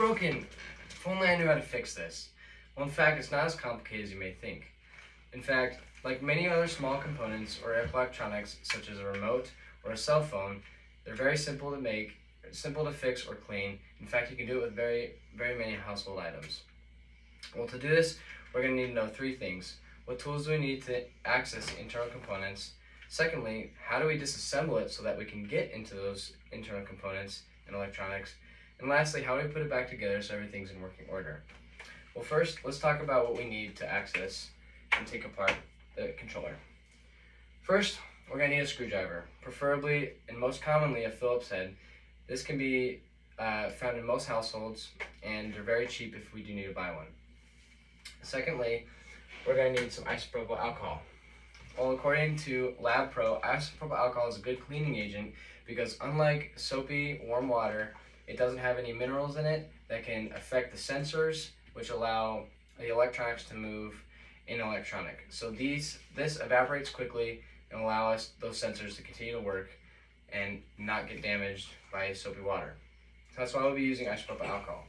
broken. If only I knew how to fix this. Well, in fact, it's not as complicated as you may think. In fact, like many other small components or electronics, such as a remote or a cell phone, they're very simple to make, simple to fix or clean. In fact, you can do it with very many household items. Well, to do this, we're going to need to know three things. What tools do we need to access the internal components? Secondly, how do we disassemble it so that we can get into those internal components and electronics? And lastly, how do we put it back together so everything's in working order? Well, first, let's talk about what we need to access and take apart the controller. First, we're going to need a screwdriver, preferably and most commonly a Phillips head. This can be found in most households, and they're very cheap if we do need to buy one. Secondly, we're going to need some isopropyl alcohol. Well, according to Lab Pro, isopropyl alcohol is a good cleaning agent because unlike soapy warm water, it doesn't have any minerals in it that can affect the sensors, which allow the electronics to move in electronic. So this evaporates quickly and allow us those sensors to continue to work and not get damaged by soapy water. So that's why we'll be using isopropyl alcohol.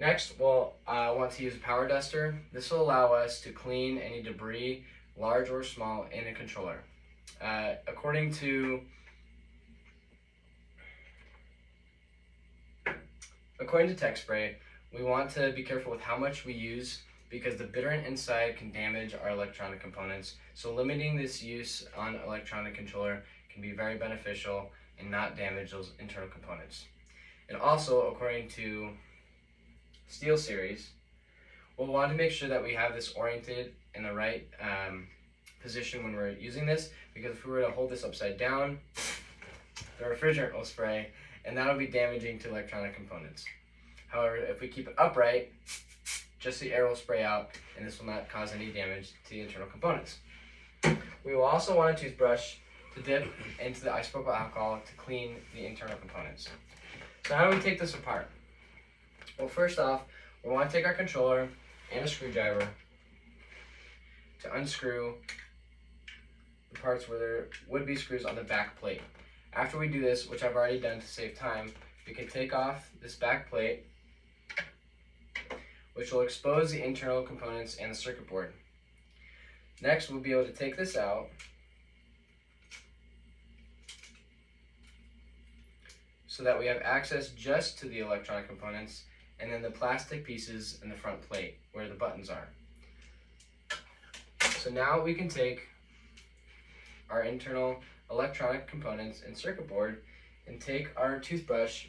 Next, we'll want to use a power duster. This will allow us to clean any debris, large or small, in a controller. According to tech spray, we want to be careful with how much we use because the bitterant inside can damage our electronic components. So limiting this use on electronic controller can be very beneficial and not damage those internal components. And also, according to Steel Series, we'll want to make sure that we have this oriented in the right position when we're using this, because if we were to hold this upside down, the refrigerant will spray and that'll be damaging to electronic components. However, if we keep it upright, just the air will spray out and this will not cause any damage to the internal components. We will also want a toothbrush to dip into the isopropyl alcohol to clean the internal components. So how do we take this apart? Well, first off, we want to take our controller and a screwdriver to unscrew the parts where there would be screws on the back plate. After we do this, which I've already done to save time, we can take off this back plate, which will expose the internal components and the circuit board. Next, we'll be able to take this out so that we have access just to the electronic components and then the plastic pieces in the front plate where the buttons are. So now we can take our internal electronic components and circuit board and take our toothbrush,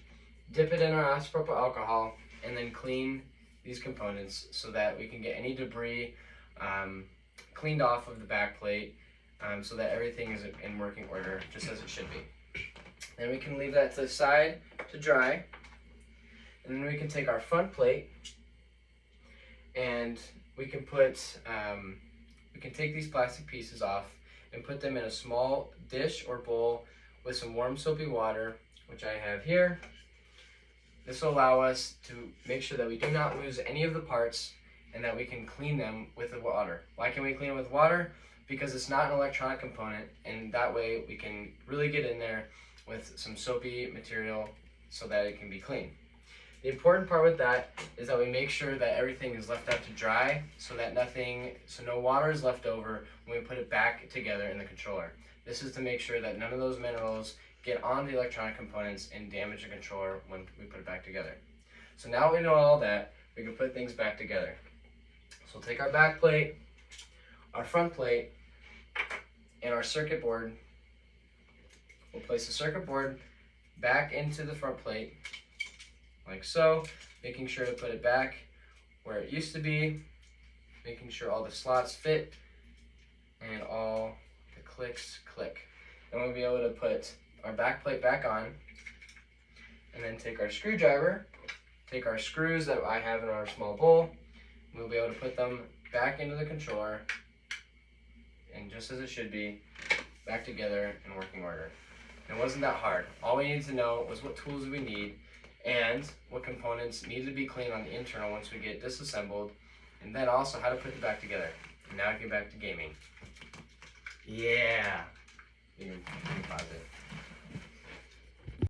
dip it in our isopropyl alcohol, and then clean these components so that we can get any debris cleaned off of the back plate so that everything is in working order just as it should be. Then we can leave that to the side to dry, and then we can take our front plate and we can take these plastic pieces off and put them in a small dish or bowl with some warm soapy water, which I have here. This will allow us to make sure that we do not lose any of the parts and that we can clean them with the water. Why can we clean it with water? Because it's not an electronic component, and that way we can really get in there with some soapy material so that it can be clean. The important part with that is that we make sure that everything is left out to dry so no water is left over when we put it back together in the controller. This is to make sure that none of those minerals get on the electronic components and damage the controller when we put it back together. So now we know all that, we can put things back together. So we'll take our back plate, our front plate, and our circuit board. We'll place the circuit board back into the front plate, like so, making sure to put it back where it used to be, making sure all the slots fit and all the clicks click. Then we'll be able to put our back plate back on, and then take our screwdriver, take our screws that I have in our small bowl, and we'll be able to put them back into the controller, and just as it should be, back together in working order. And it wasn't that hard. All we needed to know was what tools we need and what components needed to be cleaned on the internal once we get disassembled, and then also how to put it back together. And now I get back to gaming. Yeah! You can pause it.